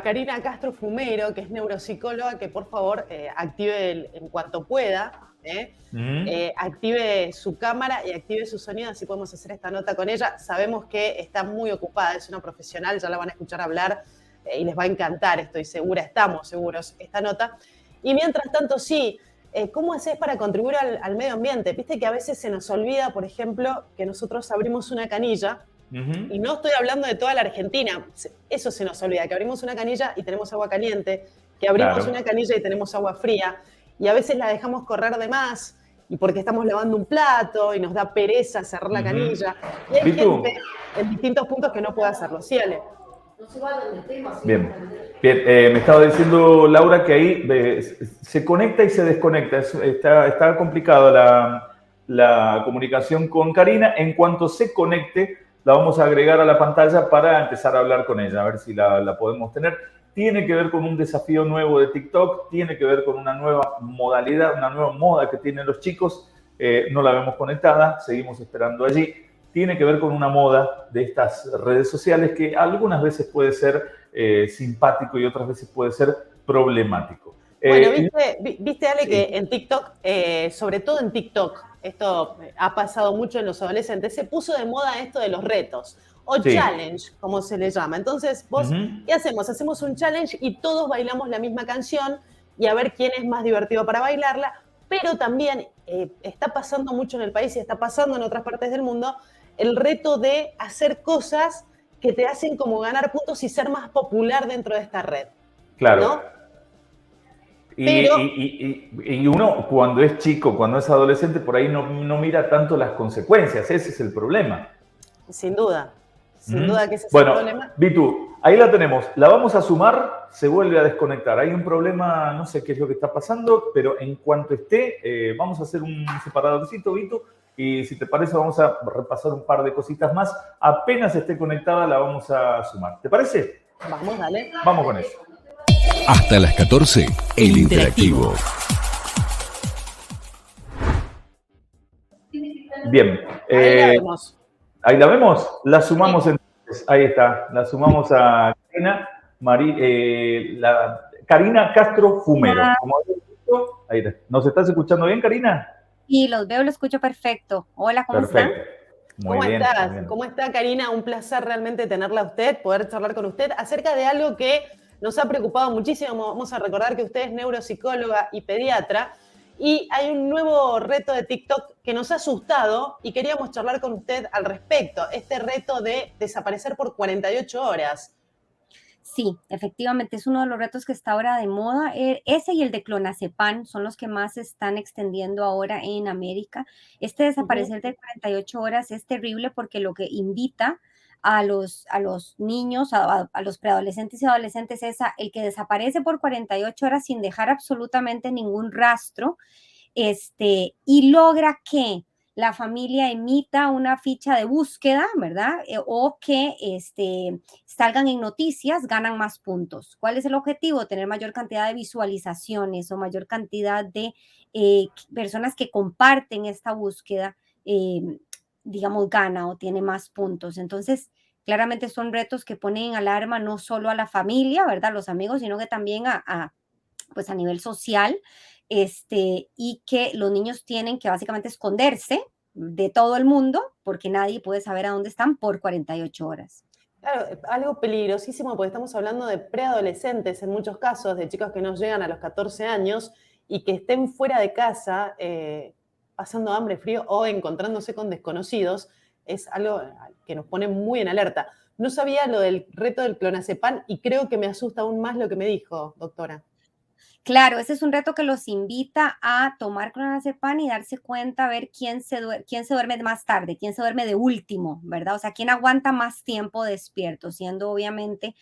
Karina Castro Fumero, que es neuropsicóloga, que por favor active en cuanto pueda, active su cámara y active su sonido, así podemos hacer esta nota con ella. Sabemos que está muy ocupada, es una profesional, ya la van a escuchar hablar y les va a encantar, estoy segura, estamos seguros, esta nota. Y mientras tanto, sí, ¿cómo haces para contribuir al medio ambiente? Viste que a veces se nos olvida, por ejemplo, que nosotros abrimos una canilla. Y no estoy hablando de toda la Argentina, eso se nos olvida, que abrimos una canilla y tenemos agua caliente, que abrimos una canilla y tenemos agua fría, y a veces la dejamos correr de más, y porque estamos lavando un plato y nos da pereza cerrar la canilla, y hay gente en distintos puntos que no puede hacerlo. Sí, Ale. Bien, bien. Me estaba diciendo Laura que ahí se conecta y se desconecta. Está complicada la comunicación con Karina. En cuanto se conecte, la vamos a agregar a la pantalla para empezar a hablar con ella, a ver si la podemos tener. Tiene que ver con un desafío nuevo de TikTok, tiene que ver con una nueva modalidad, una nueva moda que tienen los chicos. No la vemos conectada, seguimos esperando allí. Tiene que ver con una moda de estas redes sociales que algunas veces puede ser simpático y otras veces puede ser problemático. Bueno, viste Ale, sí, que en TikTok, sobre todo en TikTok, esto ha pasado mucho en los adolescentes, se puso de moda esto de los retos, o sí, challenge, como se le llama. Entonces, vos, ¿qué hacemos? Hacemos un challenge y todos bailamos la misma canción y a ver quién es más divertido para bailarla, pero también está pasando mucho en el país y está pasando en otras partes del mundo el reto de hacer cosas que te hacen como ganar puntos y ser más popular dentro de esta red. Claro. ¿No? Y uno cuando es chico, cuando es adolescente, por ahí no mira tanto las consecuencias, ese es el problema. Sin duda que ese es el problema. Vitu, ahí la tenemos, la vamos a sumar, se vuelve a desconectar. Hay un problema, no sé qué es lo que está pasando, pero en cuanto esté, vamos a hacer un separadorcito, Vitu, y si te parece vamos a repasar un par de cositas más. Apenas esté conectada la vamos a sumar. ¿Te parece? Vamos, dale. Vamos con eso. Hasta las 14, El Interactivo. Bien. Ahí la vemos. Ahí la vemos. La sumamos entonces. Ahí está. La sumamos a Karina, Karina Castro Fumero. Como habéis visto, ahí está. ¿Nos estás escuchando bien, Karina? Sí, los veo, lo escucho perfecto. Hola, ¿cómo están? ¿Cómo estás? ¿Cómo está, Karina? Un placer realmente tenerla a usted, poder charlar con usted acerca de algo que nos ha preocupado muchísimo. Vamos a recordar que usted es neuropsicóloga y pediatra y hay un nuevo reto de TikTok que nos ha asustado y queríamos charlar con usted al respecto. Este reto de desaparecer por 48 horas. Sí, efectivamente, es uno de los retos que está ahora de moda. Ese y el de clonazepam son los que más se están extendiendo ahora en América. Este desaparecer de 48 horas es terrible porque lo que invita a los niños, a los preadolescentes y adolescentes es el que desaparece por 48 horas sin dejar absolutamente ningún rastro, y logra que la familia emita una ficha de búsqueda, ¿verdad? O que salgan en noticias, ganan más puntos. ¿Cuál es el objetivo? Tener mayor cantidad de visualizaciones o mayor cantidad de personas que comparten esta búsqueda, digamos, gana o tiene más puntos. Entonces, claramente son retos que ponen en alarma no solo a la familia, ¿verdad? Los amigos, sino que también pues a nivel social, y que los niños tienen que básicamente esconderse de todo el mundo porque nadie puede saber a dónde están por 48 horas. Claro, algo peligrosísimo porque estamos hablando de preadolescentes en muchos casos, de chicos que no llegan a los 14 años y que estén fuera de casa pasando hambre, frío o encontrándose con desconocidos, es algo que nos pone muy en alerta. No sabía lo del reto del clonazepam y creo que me asusta aún más lo que me dijo, doctora. Claro, ese es un reto que los invita a tomar clonazepam y darse cuenta, a ver quién se duerme más tarde, quién se duerme de último, ¿verdad? O sea, quién aguanta más tiempo despierto, siendo obviamente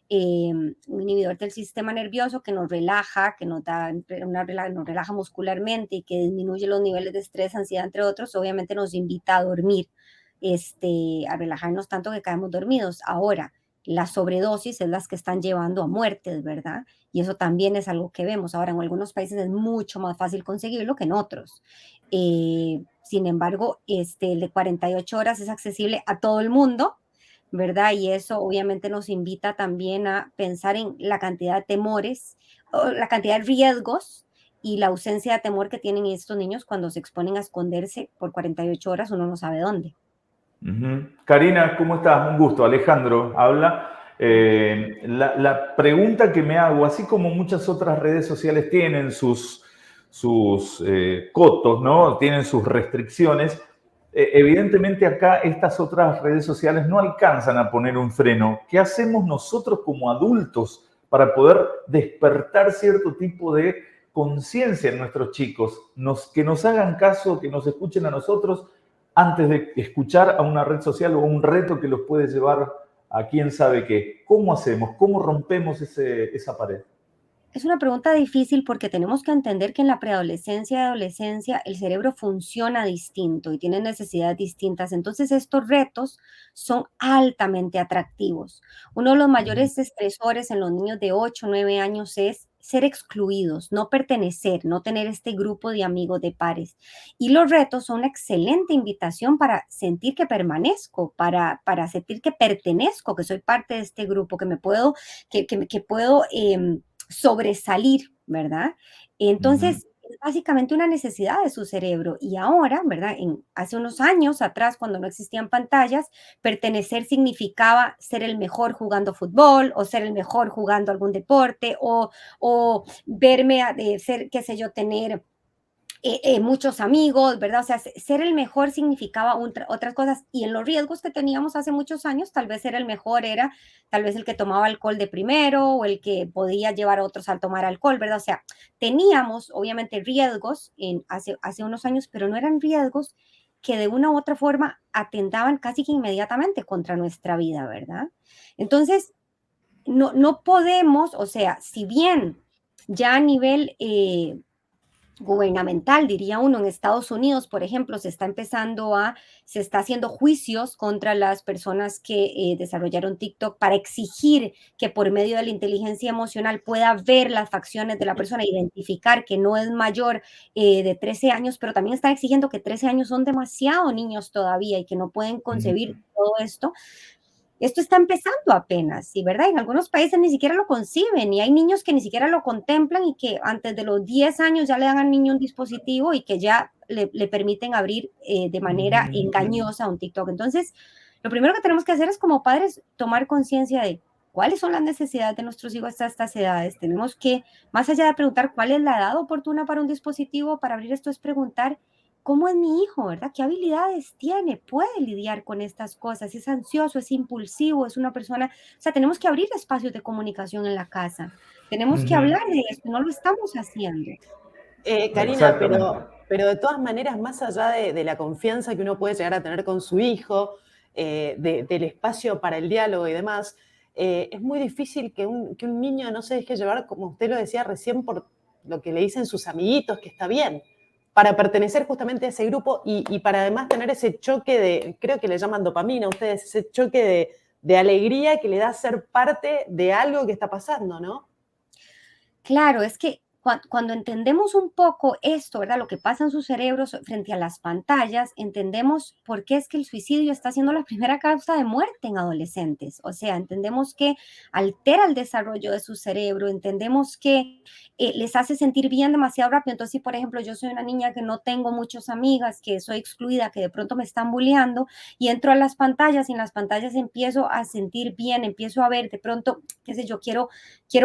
un inhibidor del sistema nervioso que nos relaja, que nos relaja muscularmente y que disminuye los niveles de estrés, ansiedad, entre otros, obviamente nos invita a dormir, a relajarnos tanto que caemos dormidos. Ahora, las sobredosis es las que están llevando a muertes, ¿verdad? Y eso también es algo que vemos. Ahora, en algunos países es mucho más fácil conseguirlo que en otros. Sin embargo, el de 48 horas es accesible a todo el mundo, ¿verdad? Y eso obviamente nos invita también a pensar en la cantidad de temores, o la cantidad de riesgos y la ausencia de temor que tienen estos niños cuando se exponen a esconderse por 48 horas, uno no sabe dónde. Karina, ¿cómo estás? Un gusto. Alejandro habla. La pregunta que me hago, así como muchas otras redes sociales tienen sus cotos, ¿no? Tienen sus restricciones, evidentemente acá estas otras redes sociales no alcanzan a poner un freno. ¿Qué hacemos nosotros como adultos para poder despertar cierto tipo de conciencia en nuestros chicos? Que nos hagan caso, que nos escuchen a nosotros antes de escuchar a una red social o un reto que los puede llevar a quién sabe qué. ¿Cómo hacemos? ¿Cómo rompemos esa pared? Es una pregunta difícil porque tenemos que entender que en la preadolescencia y adolescencia el cerebro funciona distinto y tiene necesidades distintas. Entonces estos retos son altamente atractivos. Uno de los mayores estresores en los niños de 8 o 9 años es ser excluidos, no pertenecer, no tener este grupo de amigos, de pares. Y los retos son una excelente invitación para sentir que permanezco, para sentir que pertenezco, que soy parte de este grupo, que me puedo, que puedo sobresalir, ¿verdad? Entonces, es básicamente una necesidad de su cerebro. Y ahora, ¿verdad? Hace unos años atrás, cuando no existían pantallas, pertenecer significaba ser el mejor jugando fútbol o ser el mejor jugando algún deporte o verme, ser, qué sé yo, tener muchos amigos, ¿verdad? O sea, ser el mejor significaba otras cosas y en los riesgos que teníamos hace muchos años, tal vez ser el mejor era tal vez el que tomaba alcohol de primero o el que podía llevar a otros a tomar alcohol, ¿verdad? O sea, teníamos obviamente riesgos hace unos años, pero no eran riesgos que de una u otra forma atentaban casi que inmediatamente contra nuestra vida, ¿verdad? Entonces, no podemos, o sea, si bien ya a nivel gubernamental, diría uno, en Estados Unidos, por ejemplo, se está haciendo juicios contra las personas que desarrollaron TikTok para exigir que por medio de la inteligencia emocional pueda ver las facciones de la persona, identificar que no es mayor de 13 años, pero también están exigiendo que 13 años son demasiado niños todavía y que no pueden concebir todo esto. Esto está empezando apenas, ¿sí? ¿Verdad? En algunos países ni siquiera lo conciben y hay niños que ni siquiera lo contemplan y que antes de los 10 años ya le dan al niño un dispositivo y que ya le permiten abrir de manera engañosa un TikTok. Entonces, lo primero que tenemos que hacer es como padres tomar conciencia de cuáles son las necesidades de nuestros hijos hasta estas edades. Tenemos que, más allá de preguntar cuál es la edad oportuna para un dispositivo, para abrir esto es preguntar ¿cómo es mi hijo, verdad? ¿Qué habilidades tiene? ¿Puede lidiar con estas cosas? ¿Es ansioso? ¿Es impulsivo? ¿Es una persona? O sea, tenemos que abrir espacios de comunicación en la casa. Tenemos que hablar de esto, no lo estamos haciendo. Karina, pero de todas maneras, más allá de la confianza que uno puede llegar a tener con su hijo, del espacio para el diálogo y demás, es muy difícil que un niño no se deje llevar, como usted lo decía recién, por lo que le dicen sus amiguitos, que está bien, para pertenecer justamente a ese grupo y para además tener ese choque creo que le llaman dopamina ustedes, ese choque de alegría que le da ser parte de algo que está pasando, ¿no? Claro, es que cuando entendemos un poco esto, ¿verdad? Lo que pasa en sus cerebros frente a las pantallas, entendemos por qué es que el suicidio está siendo la primera causa de muerte en adolescentes. O sea, entendemos que altera el desarrollo de su cerebro, entendemos que les hace sentir bien demasiado rápido. Entonces, si por ejemplo yo soy una niña que no tengo muchas amigas, que soy excluida, que de pronto me están bulleando y entro a las pantallas y en las pantallas empiezo a sentir bien, empiezo a ver de pronto, qué sé yo, quiero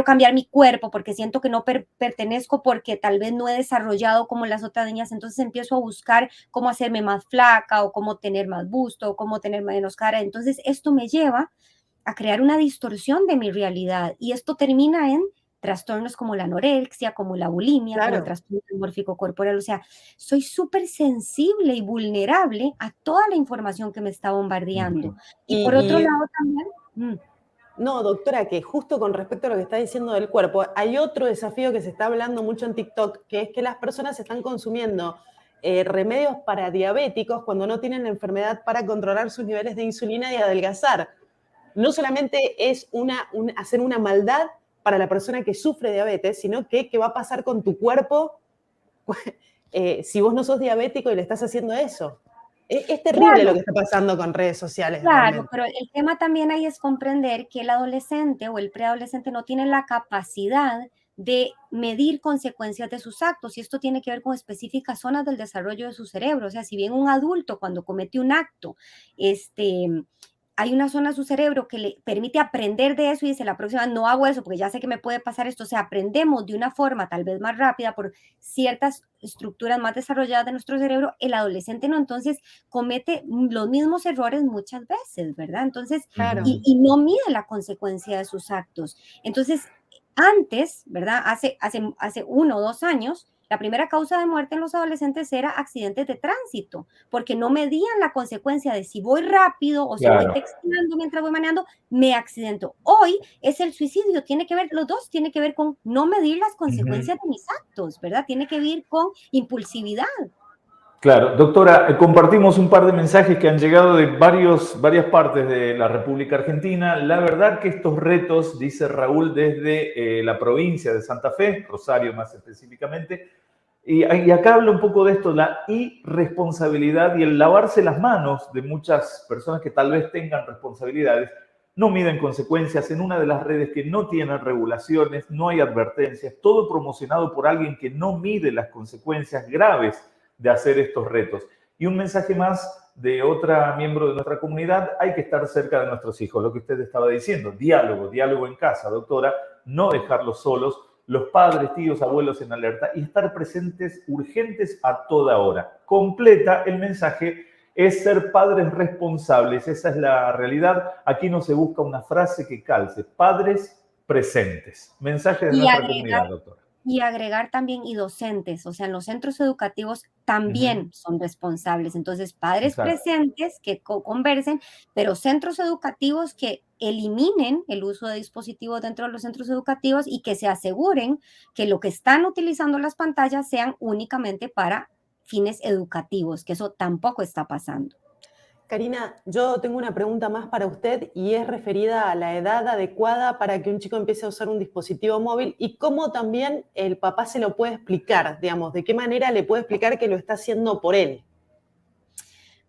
cambiar mi cuerpo porque siento que no pertenezco porque tal vez no he desarrollado como las otras niñas, entonces empiezo a buscar cómo hacerme más flaca o cómo tener más busto o cómo tener menos cara. Entonces esto me lleva a crear una distorsión de mi realidad y esto termina en trastornos como la anorexia, como la bulimia, Claro. como el trastorno dismórfico corporal. O sea, soy súper sensible y vulnerable a toda la información que me está bombardeando. Y por otro lado también... No, doctora, que justo con respecto a lo que está diciendo del cuerpo, hay otro desafío que se está hablando mucho en TikTok, que es que las personas están consumiendo remedios para diabéticos cuando no tienen la enfermedad para controlar sus niveles de insulina y adelgazar. No solamente es hacer una maldad para la persona que sufre diabetes, sino que qué va a pasar con tu cuerpo si vos no sos diabético y le estás haciendo eso. Es terrible lo que está pasando con redes sociales. Claro, realmente. pero el tema también ahí es comprender que el adolescente o el preadolescente no tiene la capacidad de medir consecuencias de sus actos, y esto tiene que ver con específicas zonas del desarrollo de su cerebro. O sea, si bien un adulto cuando comete un acto, hay una zona de su cerebro que le permite aprender de eso y dice, la próxima no hago eso porque ya sé que me puede pasar esto. O sea, aprendemos de una forma tal vez más rápida por ciertas estructuras más desarrolladas de nuestro cerebro. El adolescente no, entonces comete los mismos errores muchas veces, ¿verdad? Entonces, Claro. y no mide la consecuencia de sus actos. Entonces, antes, ¿verdad? Hace 1 o 2 años, la primera causa de muerte en los adolescentes era accidentes de tránsito, porque no medían la consecuencia de si voy rápido o si voy texteando mientras voy manejando, me accidento. Hoy es el suicidio, tiene que ver, los dos tiene que ver con no medir las consecuencias de mis actos, ¿verdad? Tiene que ver con impulsividad. Claro, doctora, compartimos un par de mensajes que han llegado de varias partes de la República Argentina. La verdad que estos retos, dice Raúl, desde la provincia de Santa Fe, Rosario más específicamente, y acá habla un poco de esto, la irresponsabilidad y el lavarse las manos de muchas personas que tal vez tengan responsabilidades, no miden consecuencias en una de las redes que no tienen regulaciones, no hay advertencias, todo promocionado por alguien que no mide las consecuencias graves de hacer estos retos. Y un mensaje más de otra miembro de nuestra comunidad: hay que estar cerca de nuestros hijos, lo que usted estaba diciendo, diálogo en casa, doctora, no dejarlos solos, los padres, tíos, abuelos en alerta y estar presentes urgentes a toda hora. Completa el mensaje, es ser padres responsables, esa es la realidad. Aquí no se busca una frase que calce, padres presentes. Mensaje de nuestra comunidad, doctora. Y agregar también y docentes, o sea, en los centros educativos también son responsables. Entonces, padres presentes que conversen, pero centros educativos que eliminen el uso de dispositivos dentro de los centros educativos y que se aseguren que lo que están utilizando las pantallas sean únicamente para fines educativos, que eso tampoco está pasando. Karina, yo tengo una pregunta más para usted y es referida a la edad adecuada para que un chico empiece a usar un dispositivo móvil y cómo también el papá se lo puede explicar, digamos, de qué manera le puede explicar que lo está haciendo por él.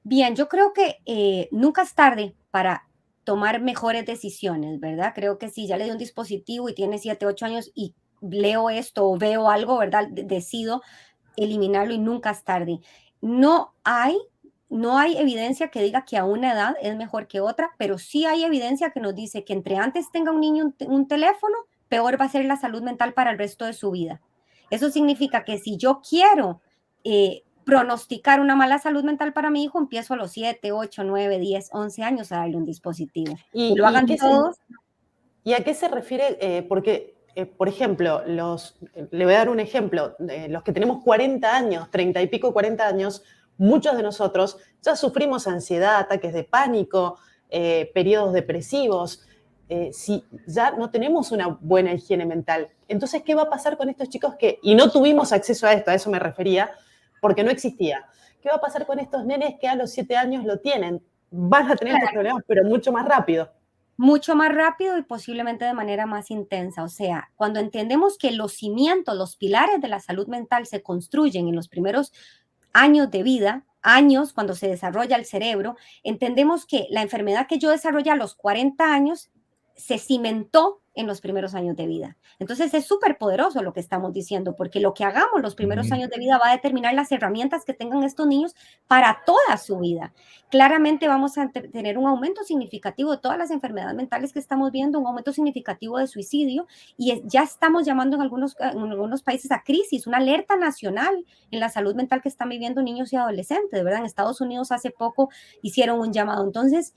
Bien, yo creo que nunca es tarde para tomar mejores decisiones, ¿verdad? Creo que si ya le di un dispositivo y tiene 7, 8 años y leo esto o veo algo, ¿verdad? Decido eliminarlo y nunca es tarde. No hay evidencia que diga que a una edad es mejor que otra, pero sí hay evidencia que nos dice que entre antes tenga un niño un teléfono, peor va a ser la salud mental para el resto de su vida. Eso significa que si yo quiero pronosticar una mala salud mental para mi hijo, empiezo a los 7, 8, 9, 10, 11 años a darle un dispositivo. Y lo hagan todos. ¿Y a qué se refiere? Porque, por ejemplo, le voy a dar un ejemplo, los que tenemos 40 años, 30 y pico, 40 años, muchos de nosotros ya sufrimos ansiedad, ataques de pánico, periodos depresivos, si ya no tenemos una buena higiene mental. Entonces, ¿qué va a pasar con estos chicos y no tuvimos acceso a esto? A eso me refería, porque no existía. ¿Qué va a pasar con estos nenes que a los 7 años lo tienen? Van a tener estos problemas, pero mucho más rápido. Mucho más rápido y posiblemente de manera más intensa. O sea, cuando entendemos que los cimientos, los pilares de la salud mental se construyen en los primeros años de vida, años cuando se desarrolla el cerebro, entendemos que la enfermedad que yo desarrollé a los 40 años se cimentó en los primeros años de vida. Entonces es súper poderoso lo que estamos diciendo, porque lo que hagamos los primeros años de vida va a determinar las herramientas que tengan estos niños para toda su vida. Claramente vamos a tener un aumento significativo de todas las enfermedades mentales que estamos viendo, un aumento significativo de suicidio, y ya estamos llamando en algunos países a crisis, una alerta nacional en la salud mental que están viviendo niños y adolescentes, ¿verdad? En Estados Unidos hace poco hicieron un llamado. Entonces,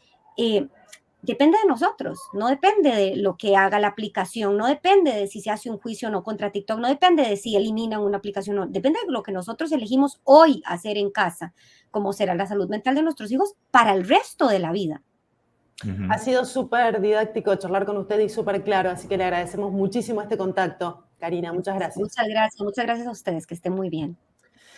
depende de nosotros, no depende de lo que haga la aplicación, no depende de si se hace un juicio o no contra TikTok, no depende de si eliminan una aplicación o no, depende de lo que nosotros elegimos hoy hacer en casa, como será la salud mental de nuestros hijos para el resto de la vida. Ha sido súper didáctico charlar con usted y súper claro, así que le agradecemos muchísimo este contacto. Karina, muchas gracias. Muchas gracias a ustedes, que estén muy bien.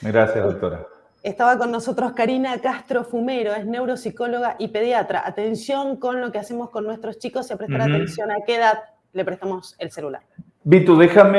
Gracias, doctora. Estaba con nosotros Karina Castro Fumero, es neuropsicóloga y pediatra. Atención con lo que hacemos con nuestros chicos y a prestar atención a qué edad le prestamos el celular. Vitu, déjame